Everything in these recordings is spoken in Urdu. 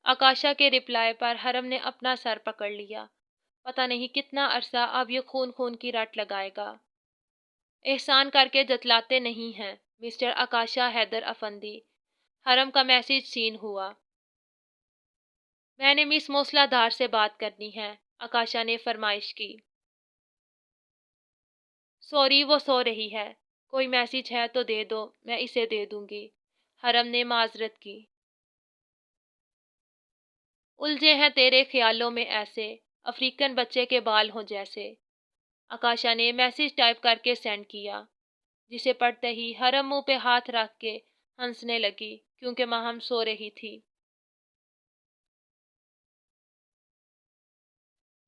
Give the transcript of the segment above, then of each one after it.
آکاشا کے رپلائی پر حرم نے اپنا سر پکڑ لیا۔ پتہ نہیں کتنا عرصہ اب یہ خون خون کی رٹ لگائے گا۔ احسان کر کے جتلاتے نہیں ہیں مسٹر آکاشا حیدر افندی۔ حرم کا میسج سین ہوا۔ میں نے مس موسلا دھار سے بات کرنی ہے، آکاشا نے فرمائش کی۔ سوری، وہ سو رہی ہے۔ کوئی میسج ہے تو دے دو، میں اسے دے دوں گی، حرم نے معذرت کی۔ الجھے ہیں تیرے خیالوں میں ایسے، افریقن بچے کے بال ہوں جیسے، آکاشا نے میسج ٹائپ کر کے سینڈ کیا، جسے پڑھتے ہی حرم منہ پہ ہاتھ رکھ کے ہنسنے لگی کیونکہ ماہم سو رہی تھی۔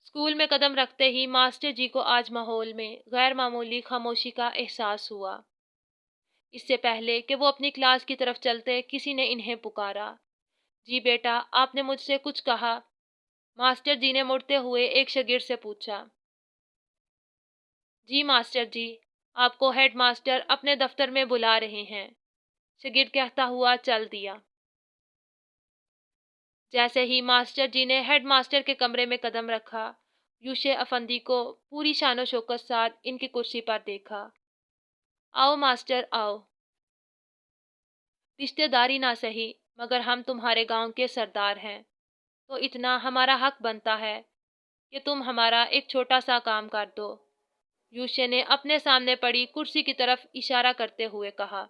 اسکول میں قدم رکھتے ہی ماسٹر جی کو آج ماحول میں غیر معمولی خاموشی کا احساس ہوا۔ اس سے پہلے کہ وہ اپنی کلاس کی طرف چلتے کسی نے انہیں پکارا۔ جی بیٹا، آپ نے مجھ سے کچھ کہا؟ ماسٹر جی نے مڑتے ہوئے ایک شاگرد سے پوچھا۔ جی ماسٹر جی، آپ کو ہیڈ ماسٹر اپنے دفتر میں بلا رہے ہیں، شاگرد کہتا ہوا چل دیا۔ جیسے ہی ماسٹر جی نے ہیڈ ماسٹر کے کمرے میں قدم رکھا، یوشے افندی کو پوری شان و شوکت ساتھ ان کی کرسی پر دیکھا۔ آؤ ماسٹر آؤ، رشتہ داری نہ سہی مگر ہم تمہارے گاؤں کے سردار ہیں، تو اتنا ہمارا حق بنتا ہے کہ تم ہمارا ایک چھوٹا سا کام کر دو، یوشے نے اپنے سامنے پڑی کرسی کی طرف اشارہ کرتے ہوئے کہا۔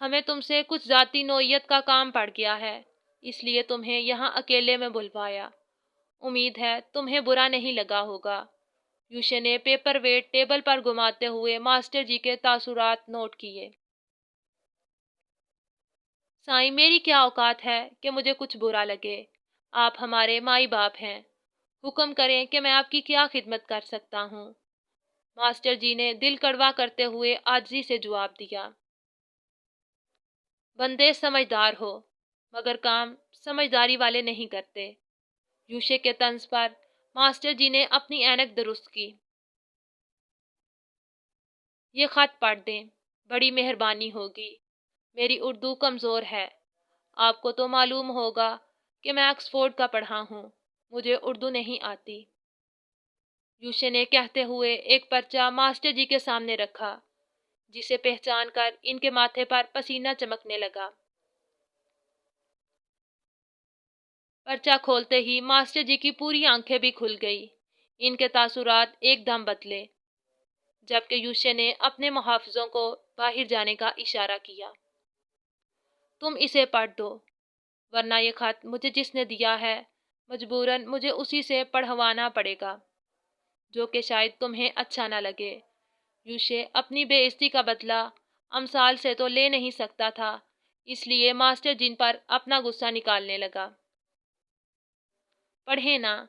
ہمیں تم سے کچھ ذاتی نوعیت کا کام پڑ گیا ہے، اس لیے تمہیں یہاں اکیلے میں بلوایا۔ امید ہے تمہیں برا نہیں لگا ہوگا۔ یوشے نے پیپر ویٹ ٹیبل پر گھماتے ہوئے ماسٹر جی کے تاثرات نوٹ کیے۔ سائیں، میری کیا اوقات ہے کہ مجھے کچھ برا لگے؟ آپ ہمارے مائی باپ ہیں، حکم کریں کہ میں آپ کی کیا خدمت کر سکتا ہوں؟ ماسٹر جی نے دل کڑوا کرتے ہوئے عاجزی سے جواب دیا۔ بندے سمجھدار ہو مگر کام سمجھداری والے نہیں کرتے۔ یوشے کے طنز پر ماسٹر جی نے اپنی اینک درست کی۔ یہ خط پڑھ دیں، بڑی مہربانی ہوگی، میری اردو کمزور ہے۔ آپ کو تو معلوم ہوگا کہ میں آکسفورڈ کا پڑھا ہوں، مجھے اردو نہیں آتی۔ یوشے نے کہتے ہوئے ایک پرچہ ماسٹر جی کے سامنے رکھا، جسے پہچان کر ان کے ماتھے پر پسینہ چمکنے لگا۔ پرچہ کھولتے ہی ماسٹر جی کی پوری آنکھیں بھی کھل گئی، ان کے تاثرات ایک دم بدلے، جبکہ یوشے نے اپنے محافظوں کو باہر جانے کا اشارہ کیا۔ تم اسے پڑھ دو، ورنہ یہ خط مجھے جس نے دیا ہے مجبوراً مجھے اسی سے پڑھوانا پڑے گا، جو کہ شاید تمہیں اچھا نہ لگے۔ یوشے اپنی بے عزتی کا بدلہ امثال سے تو لے نہیں سکتا تھا، اس لیے ماسٹر جن پر اپنا غصہ نکالنے لگا۔ پڑھیں نا،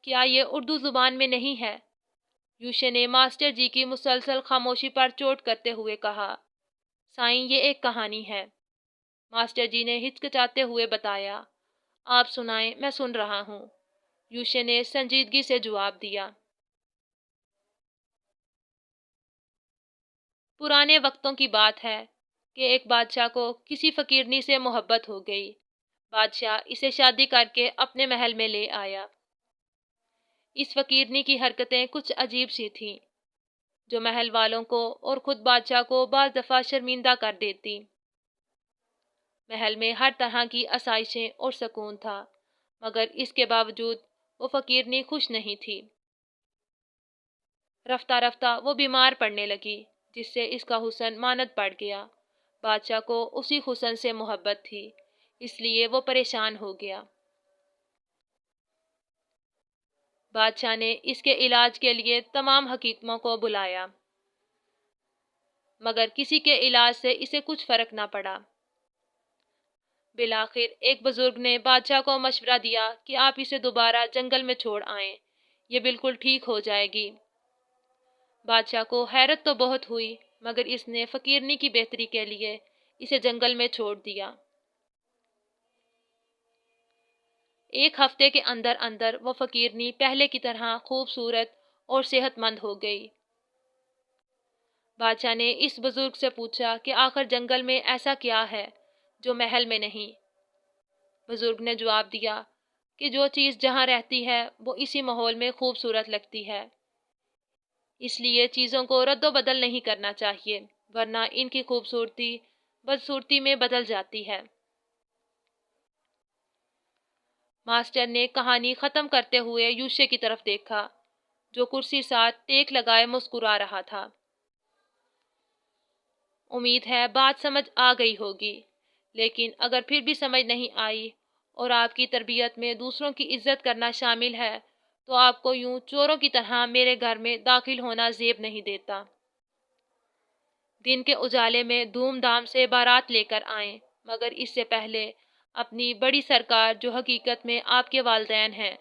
کیا یہ اردو زبان میں نہیں ہے؟ یوشے نے ماسٹر جی کی مسلسل خاموشی پر چوٹ کرتے ہوئے کہا۔ سائیں، یہ ایک کہانی ہے، ماسٹر جی نے ہچکچاتے ہوئے بتایا۔ آپ سنائیں، میں سن رہا ہوں، یوشے نے سنجیدگی سے جواب دیا۔ پرانے وقتوں کی بات ہے کہ ایک بادشاہ کو کسی فقیرنی سے محبت ہو گئی۔ بادشاہ اسے شادی کر کے اپنے محل میں لے آیا۔ اس فقیرنی کی حرکتیں کچھ عجیب سی تھیں، جو محل والوں کو اور خود بادشاہ کو بعض دفعہ شرمندہ کر دیتی۔ محل میں ہر طرح کی آسائشیں اور سکون تھا، مگر اس کے باوجود وہ فقیرنی خوش نہیں تھی۔ رفتہ رفتہ وہ بیمار پڑنے لگی، جس سے اس کا حسن ماند پڑ گیا۔ بادشاہ کو اسی حسن سے محبت تھی، اس لیے وہ پریشان ہو گیا۔ بادشاہ نے اس کے علاج کے لیے تمام حکیموں کو بلایا، مگر کسی کے علاج سے اسے کچھ فرق نہ پڑا۔ بالآخر ایک بزرگ نے بادشاہ کو مشورہ دیا کہ آپ اسے دوبارہ جنگل میں چھوڑ آئیں، یہ بالکل ٹھیک ہو جائے گی۔ بادشاہ کو حیرت تو بہت ہوئی، مگر اس نے فقیرنی کی بہتری کے لیے اسے جنگل میں چھوڑ دیا۔ ایک ہفتے کے اندر اندر وہ فقیرنی پہلے کی طرح خوبصورت اور صحت مند ہو گئی۔ بادشاہ نے اس بزرگ سے پوچھا کہ آخر جنگل میں ایسا کیا ہے جو محل میں نہیں۔ بزرگ نے جواب دیا کہ جو چیز جہاں رہتی ہے وہ اسی ماحول میں خوبصورت لگتی ہے، اس لیے چیزوں کو رد و بدل نہیں کرنا چاہیے، ورنہ ان کی خوبصورتی بدصورتی میں بدل جاتی ہے۔ ماسٹر نے کہانی ختم کرتے ہوئے یوشے کی طرف دیکھا، جو کرسی ساتھ ٹیک لگائے مسکرا رہا تھا۔ امید ہے بات سمجھ آ گئی ہوگی، لیکن اگر پھر بھی سمجھ نہیں آئی اور آپ کی تربیت میں دوسروں کی عزت کرنا شامل ہے تو آپ کو یوں چوروں کی طرح میرے گھر میں داخل ہونا زیب نہیں دیتا۔ دن کے اجالے میں دھوم دھام سے بارات لے کر آئیں، مگر اس سے پہلے اپنی بڑی سرکار جو حقیقت میں آپ کے والدین ہیں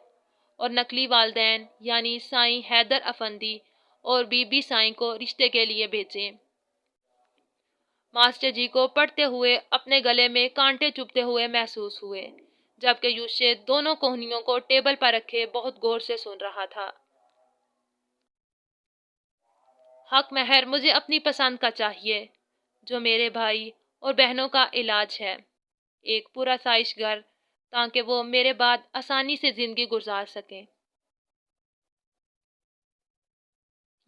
اور نقلی والدین یعنی سائیں حیدر افندی اور بی بی سائیں کو رشتے کے لیے بھیجیں۔ ماسٹر جی کو پڑھتے ہوئے اپنے گلے میں کانٹے چبھتے ہوئے محسوس ہوئے، جبکہ یوشے دونوں کوہنیوں کو ٹیبل پر رکھے بہت غور سے سن رہا تھا۔ حق مہر مجھے اپنی پسند کا چاہیے، جو میرے بھائی اور بہنوں کا علاج ہے، ایک پرآسائش گھر تاکہ وہ میرے بعد آسانی سے زندگی گزار سکیں۔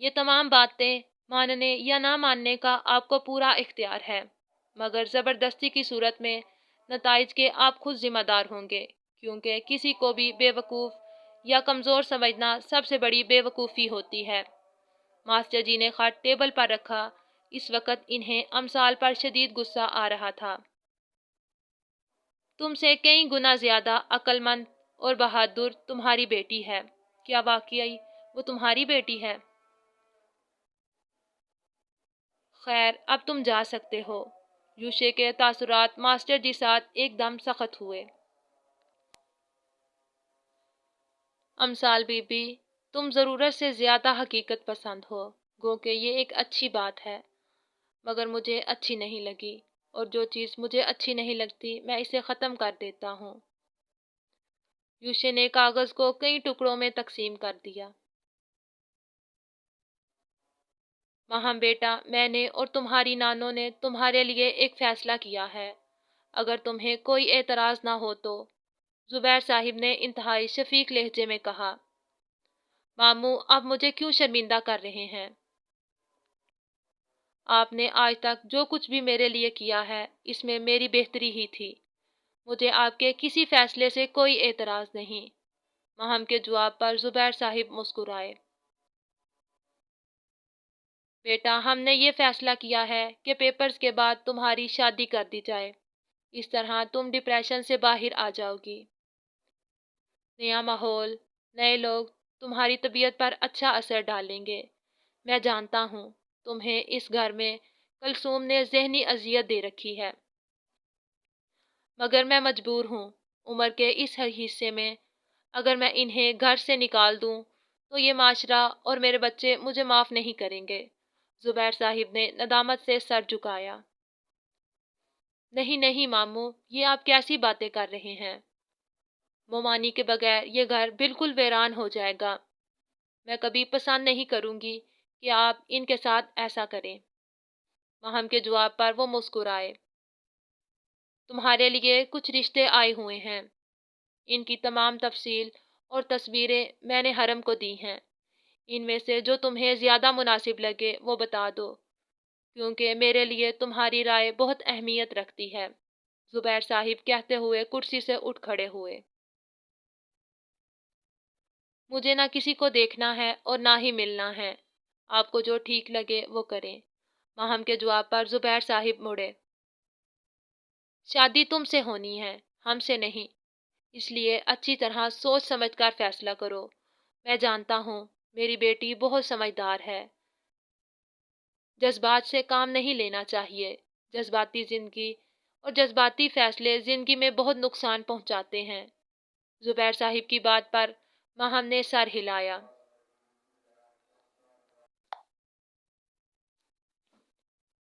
یہ تمام باتیں ماننے یا نہ ماننے کا آپ کو پورا اختیار ہے، مگر زبردستی کی صورت میں نتائج کے آپ خود ذمہ دار ہوں گے، کیونکہ کسی کو بھی بے وقوف یا کمزور سمجھنا سب سے بڑی بے وقوفی ہوتی ہے۔ ماسٹر جی نے خط ٹیبل پر رکھا، اس وقت انہیں امثال پر شدید غصہ آ رہا تھا۔ تم سے کئی گنا زیادہ عقل مند اور بہادر تمہاری بیٹی ہے۔ کیا واقعی وہ تمہاری بیٹی ہے؟ خیر، اب تم جا سکتے ہو۔ یوشے کے تاثرات ماسٹر جی ساتھ ایک دم سخت ہوئے۔ امثال بی بی، تم ضرورت سے زیادہ حقیقت پسند ہو، گو کہ یہ ایک اچھی بات ہے، مگر مجھے اچھی نہیں لگی، اور جو چیز مجھے اچھی نہیں لگتی میں اسے ختم کر دیتا ہوں۔ یوشے نے کاغذ کو کئی ٹکڑوں میں تقسیم کر دیا۔ ماہم بیٹا، میں نے اور تمہاری نانوں نے تمہارے لیے ایک فیصلہ کیا ہے، اگر تمہیں کوئی اعتراض نہ ہو تو۔ زبیر صاحب نے انتہائی شفیق لہجے میں کہا۔ ماموں، آپ مجھے کیوں شرمندہ کر رہے ہیں؟ آپ نے آج تک جو کچھ بھی میرے لیے کیا ہے اس میں میری بہتری ہی تھی، مجھے آپ کے کسی فیصلے سے کوئی اعتراض نہیں۔ ماہم کے جواب پر زبیر صاحب مسکرائے۔ بیٹا، ہم نے یہ فیصلہ کیا ہے کہ پیپرز کے بعد تمہاری شادی کر دی جائے، اس طرح تم ڈپریشن سے باہر آ جاؤ گی۔ نیا ماحول، نئے لوگ تمہاری طبیعت پر اچھا اثر ڈالیں گے۔ میں جانتا ہوں تمہیں اس گھر میں کلثوم نے ذہنی اذیت دے رکھی ہے، مگر میں مجبور ہوں۔ عمر کے اس حصے میں اگر میں انہیں گھر سے نکال دوں تو یہ معاشرہ اور میرے بچے مجھے معاف نہیں کریں گے۔ زبیر صاحب نے ندامت سے سر جھکایا۔ نہیں نہیں ماموں، یہ آپ کیسی باتیں کر رہے ہیں؟ مومانی کے بغیر یہ گھر بالکل ویران ہو جائے گا۔ میں کبھی پسند نہیں کروں گی کہ آپ ان کے ساتھ ایسا کریں۔ ماہم کے جواب پر وہ مسکرائے۔ تمہارے لیے کچھ رشتے آئے ہوئے ہیں، ان کی تمام تفصیل اور تصویریں میں نے حرم کو دی ہیں، ان میں سے جو تمہیں زیادہ مناسب لگے وہ بتا دو، کیونکہ میرے لیے تمہاری رائے بہت اہمیت رکھتی ہے۔ زبیر صاحب کہتے ہوئے کرسی سے اٹھ کھڑے ہوئے۔ مجھے نہ کسی کو دیکھنا ہے اور نہ ہی ملنا ہے، آپ کو جو ٹھیک لگے وہ کریں۔ ماہم کے جواب پر زبیر صاحب مڑے۔ شادی تم سے ہونی ہے، ہم سے نہیں، اس لیے اچھی طرح سوچ سمجھ کر فیصلہ کرو۔ میں جانتا ہوں میری بیٹی بہت سمجھدار ہے، جذبات سے کام نہیں لینا چاہیے۔ جذباتی زندگی اور جذباتی فیصلے زندگی میں بہت نقصان پہنچاتے ہیں۔ زبیر صاحب کی بات پر ماہم نے سر ہلایا۔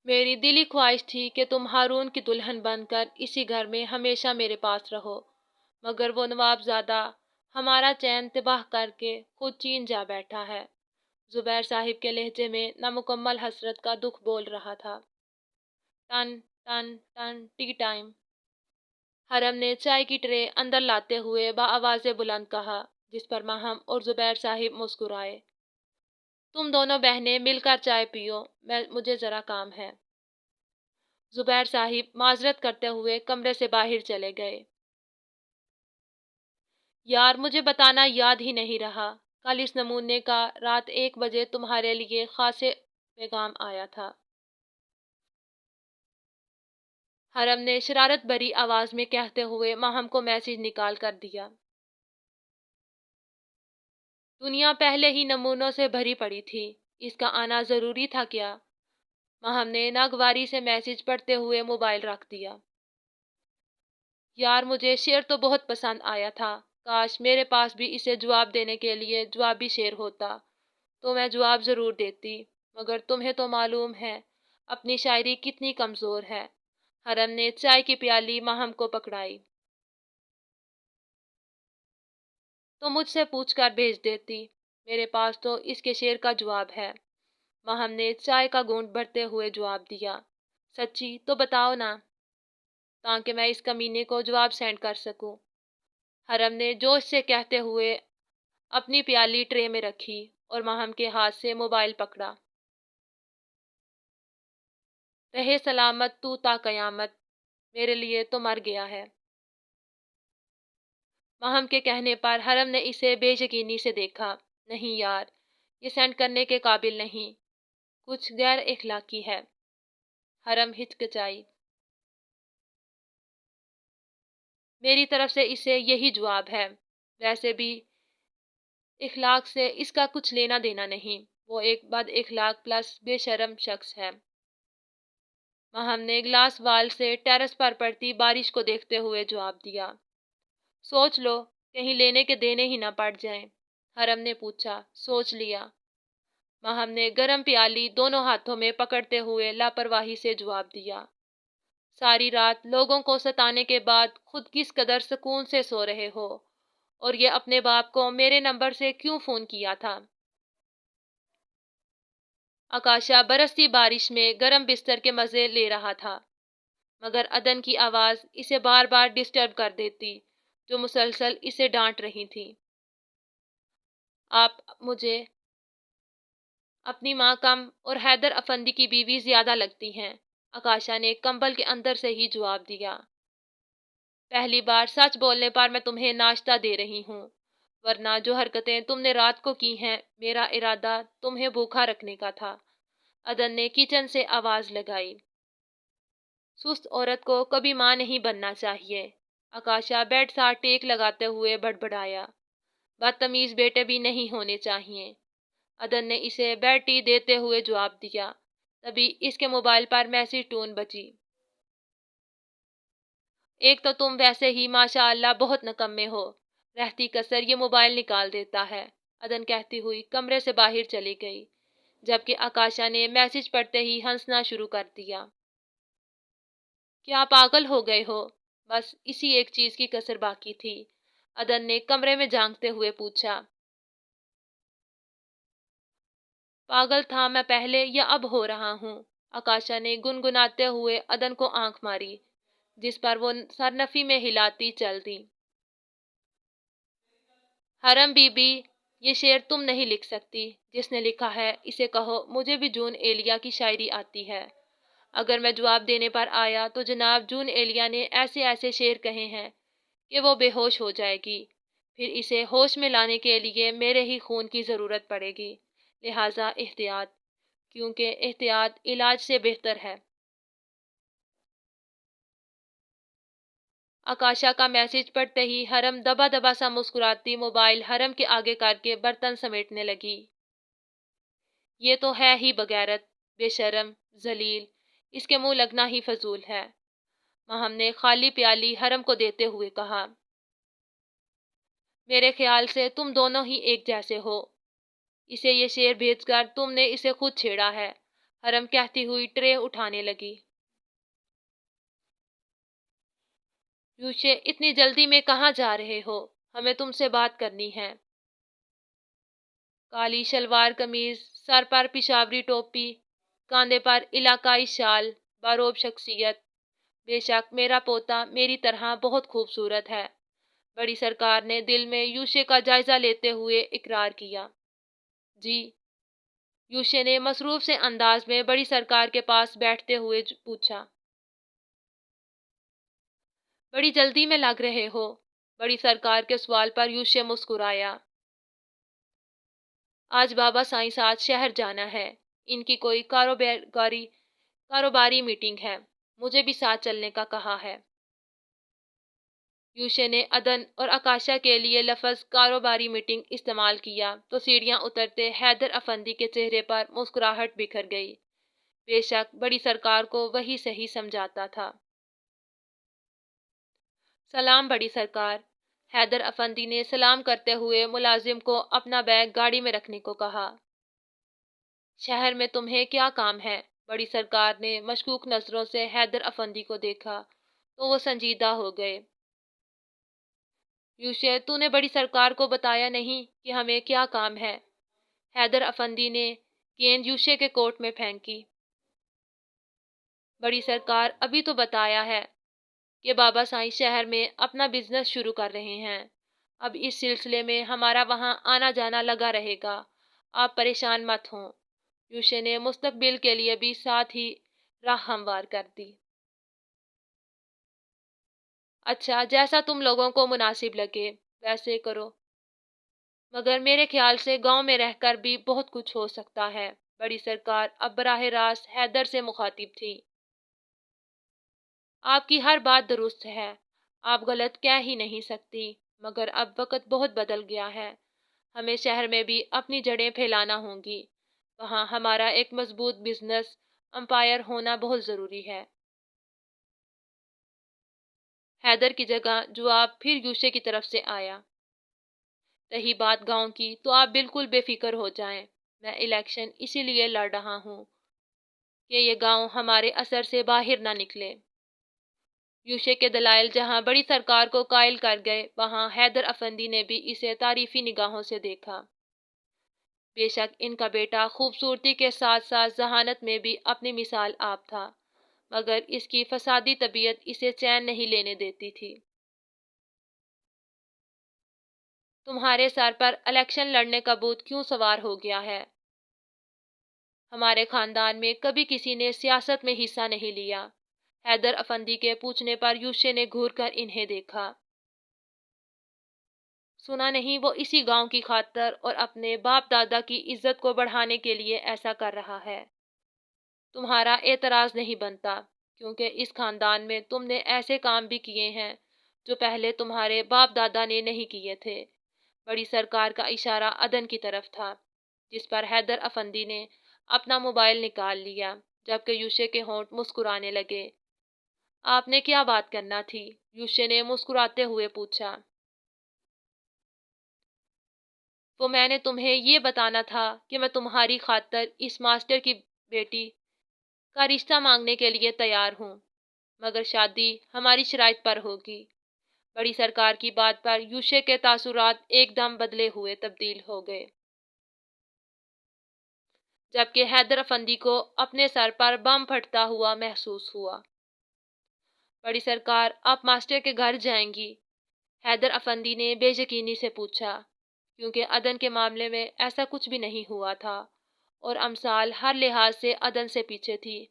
میری دلی خواہش تھی کہ تم ہارون کی دلہن بن کر اسی گھر میں ہمیشہ میرے پاس رہو، مگر وہ نواب زادہ ہمارا چین تباہ کر کے خود چین جا بیٹھا ہے۔ زبیر صاحب کے لہجے میں نامکمل حسرت کا دکھ بول رہا تھا۔ ٹن ٹن ٹن ٹی ٹائم۔ حرم نے چائے کی ٹرے اندر لاتے ہوئے بآواز بلند کہا، جس پر ماہم اور زبیر صاحب مسکرائے۔ تم دونوں بہنیں مل کر چائے پیو، مجھے ذرا کام ہے۔ زبیر صاحب معذرت کرتے ہوئے کمرے سے باہر چلے گئے۔ یار مجھے بتانا یاد ہی نہیں رہا، کل اس نمونے کا رات 1 بجے تمہارے لیے خاصے پیغام آیا تھا۔ حرم نے شرارت بھری آواز میں کہتے ہوئے ماہم کو میسج نکال کر دیا۔ دنیا پہلے ہی نمونوں سے بھری پڑی تھی، اس کا آنا ضروری تھا کیا؟ ماہم نے ناگواری سے میسج پڑھتے ہوئے موبائل رکھ دیا۔ یار مجھے شعر تو بہت پسند آیا تھا، کاش میرے پاس بھی اسے جواب دینے کے لیے جوابی شعر ہوتا تو میں جواب ضرور دیتی، مگر تمہیں تو معلوم ہے اپنی شاعری کتنی کمزور ہے۔ حرم نے چائے کی پیالی ماہم کو پکڑائی۔ تو مجھ سے پوچھ کر بھیج دیتی، میرے پاس تو اس کے شعر کا جواب ہے۔ ماہم نے چائے کا گھونٹ بھرتے ہوئے جواب دیا۔ سچی تو بتاؤ نا، تاکہ میں اس کمینے کو جواب سینڈ کر سکوں۔ حرم نے جوش سے کہتے ہوئے اپنی پیالی ٹرے میں رکھی اور ماہم کے ہاتھ سے موبائل پکڑا۔ رہے سلامت تو تا قیامت، میرے لیے تو مر گیا ہے۔ ماہم کے کہنے پر حرم نے اسے بے یقینی سے دیکھا۔ نہیں یار، یہ سینڈ کرنے کے قابل نہیں، کچھ غیر اخلاقی ہے۔ حرم ہچکچائی۔ میری طرف سے اسے یہی جواب ہے، ویسے بھی اخلاق سے اس کا کچھ لینا دینا نہیں، وہ ایک بد اخلاق پلس بے شرم شخص ہے۔ ماہم نے گلاس وال سے ٹیرس پر پڑتی بارش کو دیکھتے ہوئے جواب دیا۔ سوچ لو، کہیں لینے کے دینے ہی نہ پڑ جائیں۔ حرم نے پوچھا۔ سوچ لیا۔ ماہم نے گرم پیالی دونوں ہاتھوں میں پکڑتے ہوئے لاپرواہی سے جواب دیا۔ ساری رات لوگوں کو ستانے کے بعد خود کس قدر سکون سے سو رہے ہو، اور یہ اپنے باپ کو میرے نمبر سے کیوں فون کیا تھا؟ آکاشا برستی بارش میں گرم بستر کے مزے لے رہا تھا، مگر عدن کی آواز اسے بار بار ڈسٹرب کر دیتی، جو مسلسل اسے ڈانٹ رہی تھی۔ آپ مجھے اپنی ماں کم اور حیدر افندی کی بیوی زیادہ لگتی ہیں، آکاشا نے کمبل کے اندر سے ہی جواب دیا۔ پہلی بار سچ بولنے پر میں تمہیں ناشتہ دے رہی ہوں، ورنہ جو حرکتیں تم نے رات کو کی ہیں، میرا ارادہ تمہیں بھوکا رکھنے کا تھا۔ عدن نے کچن سے آواز لگائی۔ سست عورت کو کبھی ماں نہیں بننا چاہیے، آکاشا بیڈ ساتھ ٹیک لگاتے ہوئے بڑبڑایا۔ بدتمیز بیٹے بھی نہیں ہونے چاہیے۔ عدن نے اسے بیڈ ٹی دیتے ہوئے جواب دیا۔ تبھی اس کے موبائل پر میسج ٹون بجی۔ ایک تو تم ویسے ہی ماشاء اللہ بہت نکمے ہو، رہتی کسر یہ موبائل نکال دیتا ہے، عدن کہتی ہوئی کمرے سے باہر چلی گئی، جبکہ آکاشا نے میسج پڑھتے ہی ہنسنا شروع کر دیا۔ کیا پاگل ہو گئے ہو؟ بس اسی ایک چیز کی کسر باقی تھی، عدن نے کمرے میں جھانکتے ہوئے پوچھا۔ پاگل تھا میں پہلے یا اب ہو رہا ہوں؟ آکاشا نے گنگناتے ہوئے عدن کو آنکھ ماری، جس پر وہ سرنفی میں ہلاتی چل دی۔ حرم بی بی، یہ شعر تم نہیں لکھ سکتی، جس نے لکھا ہے اسے کہو مجھے بھی جون ایلیا کی شاعری آتی ہے۔ اگر میں جواب دینے پر آیا تو جناب جون ایلیا نے ایسے ایسے شعر کہے ہیں کہ وہ بے ہوش ہو جائے گی، پھر اسے ہوش میں لانے کے لیے میرے ہی خون کی ضرورت پڑے گی، لہٰذا احتیاط، کیونکہ احتیاط علاج سے بہتر ہے۔ آکاشا کا میسج پڑھتے ہی حرم دبا دبا سا مسکراتی موبائل حرم کے آگے کر کے برتن سمیٹنے لگی۔ یہ تو ہے ہی بغیرت، بے شرم، ذلیل، اس کے منہ لگنا ہی فضول ہے۔ ماہم نے خالی پیالی حرم کو دیتے ہوئے کہا۔ میرے خیال سے تم دونوں ہی ایک جیسے ہو، اسے یہ شعر بھیج کر تم نے اسے خود چھیڑا ہے، حرم کہتی ہوئی ٹرے اٹھانے لگی۔ یوشے اتنی جلدی میں کہاں جا رہے ہو؟ ہمیں تم سے بات کرنی ہے۔ کالی شلوار قمیض، سر پر پشاوری ٹوپی، کاندھے پر علاقائی شال، باروب شخصیت، بے شک میرا پوتا میری طرح بہت خوبصورت ہے، بڑی سرکار نے دل میں یوشے کا جائزہ لیتے ہوئے اقرار کیا۔ جی، یوشے نے مصروف سے انداز میں بڑی سرکار کے پاس بیٹھتے ہوئے پوچھا۔ بڑی جلدی میں لگ رہے ہو؟ بڑی سرکار کے سوال پر یوشے مسکرایا۔ آج بابا سائیں ساتھ شہر جانا ہے، ان کی کوئی کاروباری میٹنگ ہے، مجھے بھی ساتھ چلنے کا کہا ہے۔ یوشے نے عدن اور آکاشا کے لیے لفظ کاروباری میٹنگ استعمال کیا تو سیڑھیاں اترتے حیدر افندی کے چہرے پر مسکراہٹ بکھر گئی۔ بے شک بڑی سرکار کو وہی صحیح سمجھاتا تھا۔ سلام بڑی سرکار، حیدر افندی نے سلام کرتے ہوئے ملازم کو اپنا بیگ گاڑی میں رکھنے کو کہا۔ شہر میں تمہیں کیا کام ہے؟ بڑی سرکار نے مشکوک نظروں سے حیدر افندی کو دیکھا تو وہ سنجیدہ ہو گئے۔ یوشے، تو نے بڑی سرکار کو بتایا نہیں کہ ہمیں کیا کام ہے؟ حیدر افندی نے گیند یوشے کے کوٹ میں پھینکی۔ بڑی سرکار، ابھی تو بتایا ہے کہ بابا سائیں شہر میں اپنا بزنس شروع کر رہے ہیں، اب اس سلسلے میں ہمارا وہاں آنا جانا لگا رہے گا، آپ پریشان مت ہوں۔ یوشے نے مستقبل کے لیے بھی ساتھ ہی راہ ہموار کر دی۔ اچھا، جیسا تم لوگوں کو مناسب لگے ویسے کرو، مگر میرے خیال سے گاؤں میں رہ کر بھی بہت کچھ ہو سکتا ہے۔ بڑی سرکار اب براہ راست حیدر سے مخاطب تھی۔ آپ کی ہر بات درست ہے، آپ غلط کہہ ہی نہیں سکتی، مگر اب وقت بہت بدل گیا ہے، ہمیں شہر میں بھی اپنی جڑیں پھیلانا ہوں گی، وہاں ہمارا ایک مضبوط بزنس امپائر ہونا بہت ضروری ہے۔ حیدر کی جگہ جواب پھر یوشے کی طرف سے آیا۔ رہی بات گاؤں کی تو آپ بالکل بے فکر ہو جائیں، میں الیکشن اسی لیے لڑ رہا ہوں کہ یہ گاؤں ہمارے اثر سے باہر نہ نکلے۔ یوشے کے دلائل جہاں بڑی سرکار کو قائل کر گئے، وہاں حیدر افندی نے بھی اسے تعریفی نگاہوں سے دیکھا۔ بے شک ان کا بیٹا خوبصورتی کے ساتھ ساتھ ذہانت میں بھی اپنی مثال آپ تھا، مگر اس کی فسادی طبیعت اسے چین نہیں لینے دیتی تھی۔ تمہارے سر پر الیکشن لڑنے کا بھوت کیوں سوار ہو گیا ہے؟ ہمارے خاندان میں کبھی کسی نے سیاست میں حصہ نہیں لیا۔ حیدر افندی کے پوچھنے پر یوشے نے گھور کر انہیں دیکھا۔ سنا نہیں وہ اسی گاؤں کی خاطر اور اپنے باپ دادا کی عزت کو بڑھانے کے لیے ایسا کر رہا ہے۔ تمہارا اعتراض نہیں بنتا، کیونکہ اس خاندان میں تم نے ایسے کام بھی کیے ہیں جو پہلے تمہارے باپ دادا نے نہیں کیے تھے۔ بڑی سرکار کا اشارہ عدن کی طرف تھا، جس پر حیدر افندی نے اپنا موبائل نکال لیا، جبکہ یوشے کے ہونٹ مسکرانے لگے۔ آپ نے کیا بات کرنا تھی؟ یوشے نے مسکراتے ہوئے پوچھا۔ وہ میں نے تمہیں یہ بتانا تھا کہ میں تمہاری خاطر اس ماسٹر کی بیٹی کا رشتہ مانگنے کے لیے تیار ہوں، مگر شادی ہماری شرائط پر ہوگی۔ بڑی سرکار کی بات پر یوشے کے تاثرات ایک دم بدلے ہوئے تبدیل ہو گئے، جبکہ حیدر افندی کو اپنے سر پر بم پھٹتا ہوا محسوس ہوا۔ بڑی سرکار، آپ ماسٹر کے گھر جائیں گی؟ حیدر افندی نے بے یقینی سے پوچھا، کیونکہ عدن کے معاملے میں ایسا کچھ بھی نہیں ہوا تھا اور امثال ہر لحاظ سے عدن سے پیچھے تھی۔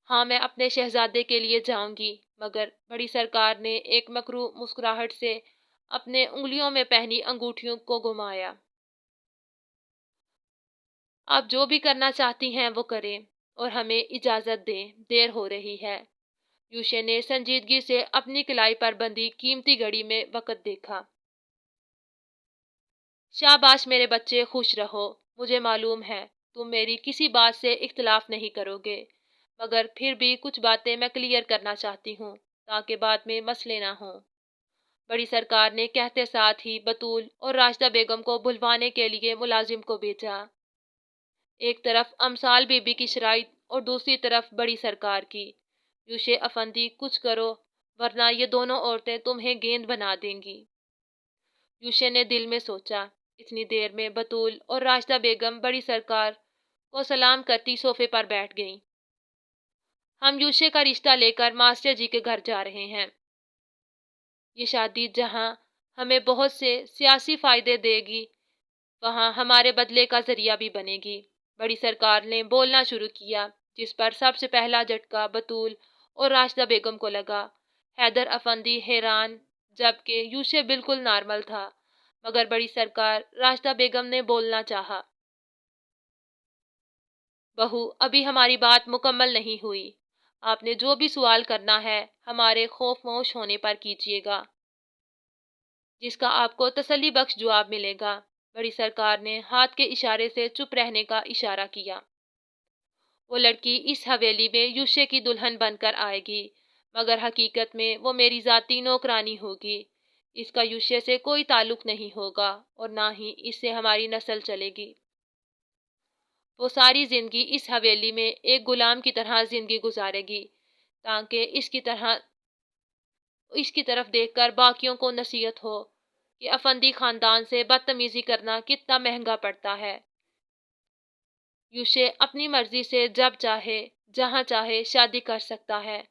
ہاں، میں اپنے شہزادے کے لیے جاؤں گی، مگر بڑی سرکار نے ایک مکروہ مسکراہٹ سے اپنے انگلیوں میں پہنی انگوٹھیوں کو گھمایا۔ آپ جو بھی کرنا چاہتی ہیں وہ کریں اور ہمیں اجازت دیں، دیر ہو رہی ہے۔ یوشے نے سنجیدگی سے اپنی کلائی پر بندھی قیمتی گھڑی میں وقت دیکھا۔ شاباش میرے بچے، خوش رہو، مجھے معلوم ہے تم میری کسی بات سے اختلاف نہیں کرو گے، مگر پھر بھی کچھ باتیں میں کلیئر کرنا چاہتی ہوں تاکہ بعد میں مسئلے نہ ہوں۔ بڑی سرکار نے کہتے ساتھ ہی بطول اور راشدہ بیگم کو بلوانے کے لیے ملازم کو بھیجا۔ ایک طرف امثال بی بی کی شرائط اور دوسری طرف بڑی سرکار کی۔ یوشے افندی، کچھ کرو ورنہ یہ دونوں عورتیں تمہیں گیند بنا دیں گی۔ یوشے نے دل میں سوچا۔ اتنی دیر میں بطول اور راشدہ بیگم بڑی سرکار کو سلام کرتی صوفے پر بیٹھ گئیں۔ ہم یوشے کا رشتہ لے کر ماسٹر جی کے گھر جا رہے ہیں۔ یہ شادی جہاں ہمیں بہت سے سیاسی فائدے دے گی، وہاں ہمارے بدلے کا ذریعہ بھی بنے گی۔ بڑی سرکار نے بولنا شروع کیا، جس پر سب سے پہلا جھٹکا بطول اور راشدہ بیگم کو لگا۔ حیدر افندی حیران، جبکہ یوشے بالکل نارمل تھا، مگر بڑی سرکار راشدہ بیگم نے بولنا چاہا۔ بہو، ابھی ہماری بات مکمل نہیں ہوئی۔ آپ نے جو بھی سوال کرنا ہے ہمارے خاموش ہونے پر کیجیے گا، جس کا آپ کو تسلی بخش جواب ملے گا۔ بڑی سرکار نے ہاتھ کے اشارے سے چپ رہنے کا اشارہ کیا۔ وہ لڑکی اس حویلی میں یوشے کی دلہن بن کر آئے گی، مگر حقیقت میں وہ میری ذاتی نوکرانی ہوگی۔ اس کا یوشے سے کوئی تعلق نہیں ہوگا اور نہ ہی اس سے ہماری نسل چلے گی۔ وہ ساری زندگی اس حویلی میں ایک غلام کی طرح زندگی گزارے گی، تاکہ اس کی طرف دیکھ کر باقیوں کو نصیحت ہو کہ افندی خاندان سے بدتمیزی کرنا کتنا مہنگا پڑتا ہے۔ یوشے اپنی مرضی سے جب چاہے جہاں چاہے شادی کر سکتا ہے۔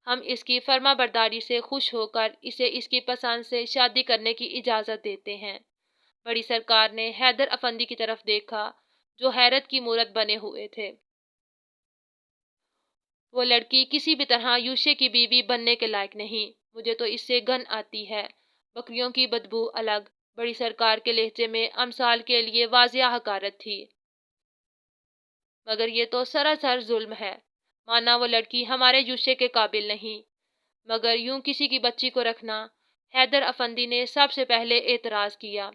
ہم اس کی فرما برداری سے خوش ہو کر اسے اس کی پسند سے شادی کرنے کی اجازت دیتے ہیں۔ بڑی سرکار نے حیدر افندی کی طرف دیکھا، جو حیرت کی مورت بنے ہوئے تھے۔ وہ لڑکی کسی بھی طرح یوشے کی بیوی بننے کے لائق نہیں۔ مجھے تو اس سے گن آتی ہے، بکریوں کی بدبو الگ۔ بڑی سرکار کے لہجے میں امثال کے لیے واضح حقارت تھی۔ مگر یہ تو سراسر ظلم ہے۔ مانا وہ لڑکی ہمارے یوشے کے قابل نہیں، مگر یوں کسی کی بچی کو رکھنا۔ حیدر افندی نے سب سے پہلے اعتراض کیا۔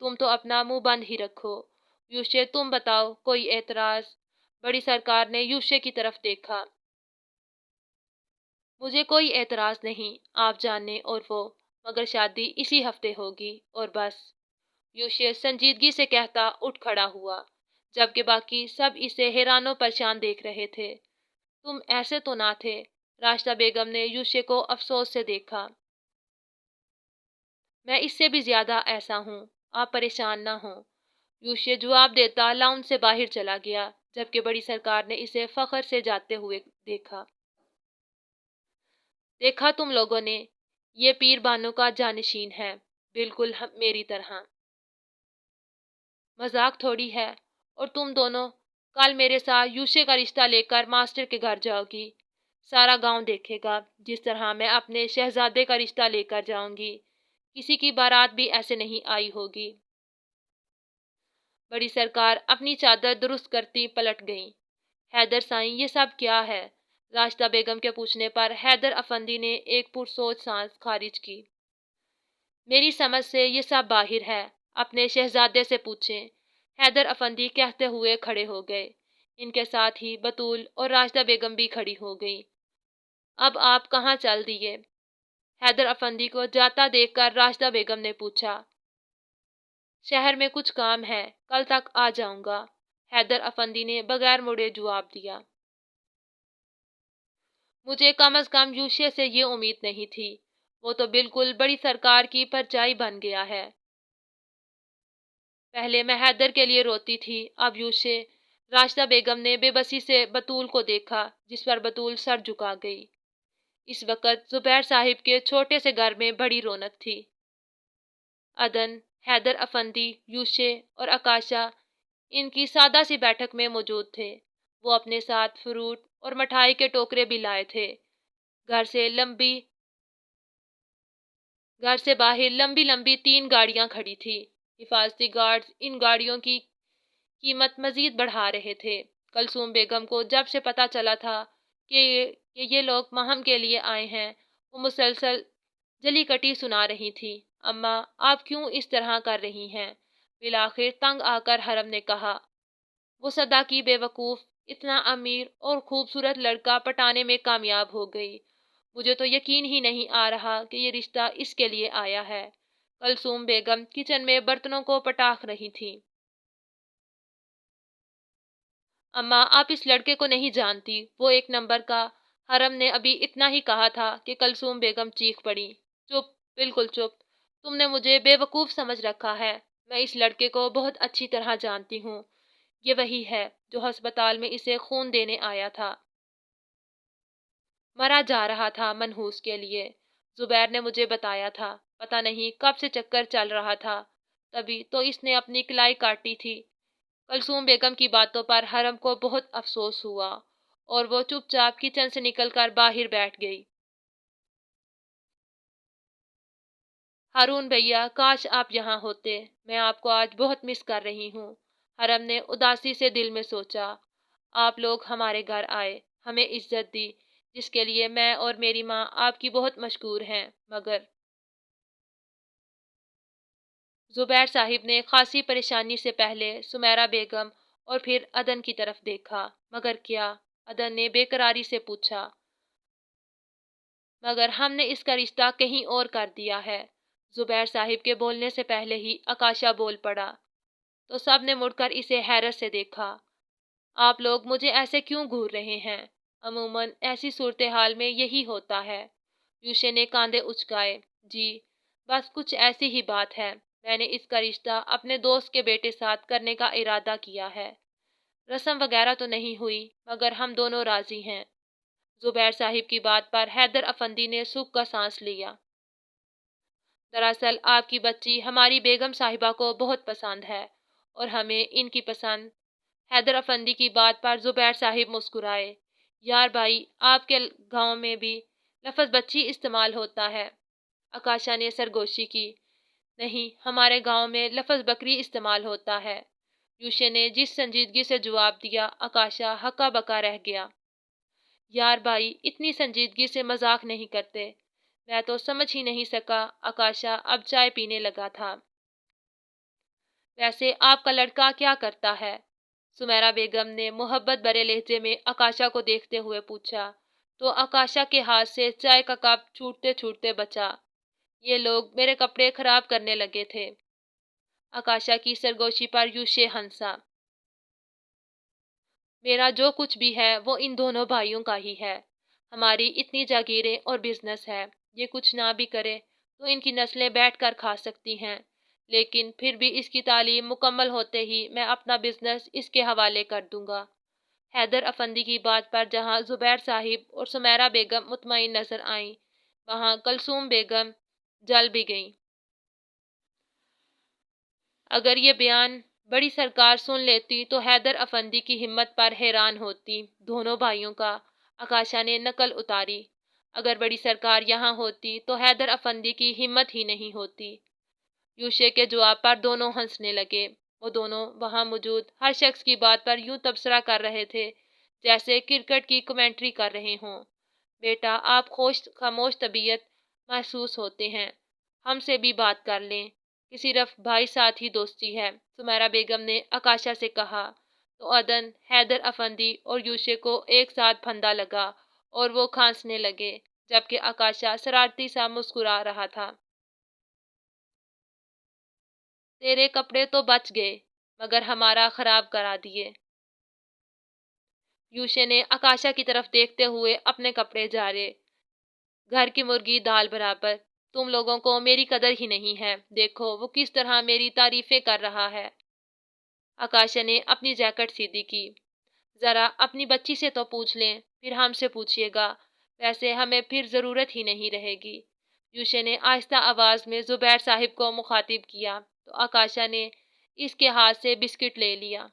تم تو اپنا منہ بند ہی رکھو۔ یوشے، تم بتاؤ، کوئی اعتراض؟ بڑی سرکار نے یوشے کی طرف دیکھا۔ مجھے کوئی اعتراض نہیں، آپ جانے اور وہ، مگر شادی اسی ہفتے ہوگی اور بس۔ یوشے سنجیدگی سے کہتا اٹھ کھڑا ہوا، جبکہ باقی سب اسے حیران و پریشان دیکھ رہے تھے۔ تم ایسے تو نہ تھے؟ راشدہ بیگم نے یوشے کو افسوس سے دیکھا۔ میں اس سے بھی زیادہ ایسا ہوں، آپ پریشان نہ ہوں۔ یوشے جواب دیتا لاؤنج سے باہر چلا گیا، جبکہ بڑی سرکار نے اسے فخر سے جاتے ہوئے دیکھا۔ دیکھا تم لوگوں نے، یہ پیر بانو کا جانشین ہے، بالکل میری طرح۔ مذاق تھوڑی ہے۔ اور تم دونوں کل میرے ساتھ یوشے کا رشتہ لے کر ماسٹر کے گھر جاؤ گی۔ سارا گاؤں دیکھے گا جس طرح میں اپنے شہزادے کا رشتہ لے کر جاؤں گی۔ کسی کی بارات بھی ایسے نہیں آئی ہوگی۔ بڑی سرکار اپنی چادر درست کرتی پلٹ گئیں۔ حیدر سائیں، یہ سب کیا ہے؟ راشدہ بیگم کے پوچھنے پر حیدر افندی نے ایک پرسوچ سانس خارج کی۔ میری سمجھ سے یہ سب باہر ہے، اپنے شہزادے سے پوچھیں۔ حیدر افندی کہتے ہوئے کھڑے ہو گئے۔ ان کے ساتھ ہی بطول اور راشدہ بیگم بھی کھڑی ہو گئیں۔ اب آپ کہاں چل دیے؟ حیدر افندی کو جاتا دیکھ کر راشدہ بیگم نے پوچھا۔ شہر میں کچھ کام ہے، کل تک آ جاؤں گا، حیدر افندی نے بغیر مڑے جواب دیا۔ مجھے کم از کم یوشے سے یہ امید نہیں تھی، وہ تو بالکل بڑی سرکار کی پرچائی بن گیا ہے۔ پہلے میں حیدر کے لیے روتی تھی، اب یوشے۔ راشدہ بیگم نے بے بسی سے بطول کو دیکھا، جس پر بطول سر جھکا گئی۔ اس وقت زبیر صاحب کے چھوٹے سے گھر میں بڑی رونق تھی۔ عدن، حیدر افندی، یوشے اور آکاشا ان کی سادہ سی بیٹھک میں موجود تھے۔ وہ اپنے ساتھ فروٹ اور مٹھائی کے ٹوکرے بھی لائے تھے۔ گھر سے باہر لمبی لمبی 3 گاڑیاں کھڑی تھی۔ حفاظتی گارڈز ان گاڑیوں کی قیمت مزید بڑھا رہے تھے۔ کلثوم بیگم کو جب سے پتہ چلا تھا کہ یہ لوگ مہم کے لیے آئے ہیں، وہ مسلسل جلی کٹی سنا رہی تھی۔ اماں، آپ کیوں اس طرح کر رہی ہیں؟ بالآخر تنگ آ کر حرم نے کہا۔ وہ صدا کی بے وقوف اتنا امیر اور خوبصورت لڑکا پٹانے میں کامیاب ہو گئی۔ مجھے تو یقین ہی نہیں آ رہا کہ یہ رشتہ اس کے لیے آیا ہے۔ کلثوم بیگم کچن میں برتنوں کو پٹاخ رہی تھیں۔ اماں، آپ اس لڑکے کو نہیں جانتی، وہ 1 نمبر کا۔ حرم نے ابھی اتنا ہی کہا تھا کہ کلثوم بیگم چیخ پڑی۔ چپ، بالکل چپ، تم نے مجھے بے وقوف سمجھ رکھا ہے۔ میں اس لڑکے کو بہت اچھی طرح جانتی ہوں۔ یہ وہی ہے جو ہسپتال میں اسے خون دینے آیا تھا۔ مرا جا رہا تھا منحوس کے لیے۔ زبیر نے مجھے بتایا تھا، پتہ نہیں کب سے چکر چل رہا تھا، تبھی تو اس نے اپنی کلائی کاٹی تھی۔ کلثوم بیگم کی باتوں پر حرم کو بہت افسوس ہوا اور وہ چپ چاپ کچن سے نکل کر باہر بیٹھ گئی۔ ہارون بھیا، کاش آپ یہاں ہوتے، میں آپ کو آج بہت مس کر رہی ہوں۔ حرم نے اداسی سے دل میں سوچا۔ آپ لوگ ہمارے گھر آئے، ہمیں عزت دی، جس کے لیے میں اور میری ماں آپ کی بہت مشکور ہیں، مگر زبیر صاحب نے خاصی پریشانی سے پہلے سمیرہ بیگم اور پھر عدن کی طرف دیکھا۔ مگر کیا؟ عدن نے بے قراری سے پوچھا۔ مگر ہم نے اس کا رشتہ کہیں اور کر دیا ہے۔ زبیر صاحب کے بولنے سے پہلے ہی آکاشا بول پڑا، تو سب نے مڑ کر اسے حیرت سے دیکھا۔ آپ لوگ مجھے ایسے کیوں گھور رہے ہیں؟ عموماً ایسی صورتحال میں یہی ہوتا ہے۔ یوشے نے کاندھے اچکائے۔ جی، بس کچھ ایسی ہی بات ہے۔ میں نے اس کا رشتہ اپنے دوست کے بیٹے ساتھ کرنے کا ارادہ کیا ہے۔ رسم وغیرہ تو نہیں ہوئی، مگر ہم دونوں راضی ہیں۔ زبیر صاحب کی بات پر حیدر افندی نے سکھ کا سانس لیا۔ دراصل آپ کی بچی ہماری بیگم صاحبہ کو بہت پسند ہے اور ہمیں ان کی پسند۔ حیدر افندی کی بات پر زبیر صاحب مسکرائے۔ یار بھائی، آپ کے گاؤں میں بھی لفظ بچی استعمال ہوتا ہے؟ آکاشا نے سرگوشی کی۔ نہیں، ہمارے گاؤں میں لفظ بکری استعمال ہوتا ہے۔ یوشے نے جس سنجیدگی سے جواب دیا، آکاشا ہکا بکا رہ گیا۔ یار بھائی، اتنی سنجیدگی سے مذاق نہیں کرتے۔ میں تو سمجھ ہی نہیں سکا۔ آکاشا اب چائے پینے لگا تھا۔ ویسے آپ کا لڑکا کیا کرتا ہے؟ سمیرہ بیگم نے محبت بھرے لہجے میں آکاشا کو دیکھتے ہوئے پوچھا، تو آکاشا کے ہاتھ سے چائے کا کپ چھوٹتے چھوٹتے بچا۔ یہ لوگ میرے کپڑے خراب کرنے لگے تھے۔ آکاشا کی سرگوشی پر یوشے ہنسا۔ میرا جو کچھ بھی ہے وہ ان دونوں بھائیوں کا ہی ہے۔ ہماری اتنی جاگیریں اور بزنس ہے، یہ کچھ نہ بھی کرے تو ان کی نسلیں بیٹھ کر کھا سکتی ہیں، لیکن پھر بھی اس کی تعلیم مکمل ہوتے ہی میں اپنا بزنس اس کے حوالے کر دوں گا۔ حیدر افندی کی بات پر جہاں زبیر صاحب اور سمیرہ بیگم مطمئن نظر آئیں، وہاں کلثوم بیگم جل بھی گئیں۔ اگر یہ بیان بڑی سرکار سن لیتی تو حیدر افندی کی ہمت پر حیران ہوتی۔ دونوں بھائیوں کا؟ آکاشا نے نقل اتاری۔ اگر بڑی سرکار یہاں ہوتی تو حیدر افندی کی ہمت ہی نہیں ہوتی۔ یوشے کے جواب پر دونوں ہنسنے لگے۔ وہ دونوں وہاں موجود ہر شخص کی بات پر یوں تبصرہ کر رہے تھے جیسے کرکٹ کی کمنٹری کر رہے ہوں۔ بیٹا، آپ خاموش طبیعت محسوس ہوتے ہیں، ہم سے بھی بات کر لیں، کہ صرف بھائی ساتھ ہی دوستی ہے، سمیرہ بیگم نے آکاشا سے کہا۔ تو عدن، حیدر افندی اور یوشے کو ایک ساتھ پھندا لگا اور وہ کھانسنے لگے، جبکہ آکاشا شرارتی سا مسکرا رہا تھا۔ تیرے کپڑے تو بچ گئے، مگر ہمارا خراب کرا دیے۔ یوشے نے آکاشا کی طرف دیکھتے ہوئے اپنے کپڑے جھاڑے۔ گھر کی مرغی دال برابر، تم لوگوں کو میری قدر ہی نہیں ہے، دیکھو وہ کس طرح میری تعریفیں کر رہا ہے۔ آکاشا نے اپنی جیکٹ سیدھی کی۔ ذرا اپنی بچی سے تو پوچھ لیں، پھر ہم سے پوچھیے گا، ویسے ہمیں پھر ضرورت ہی نہیں رہے گی۔ یوشے نے آہستہ آواز میں زبیر صاحب کو مخاطب کیا، تو آکاشا نے اس کے ہاتھ سے بسکٹ لے لیا۔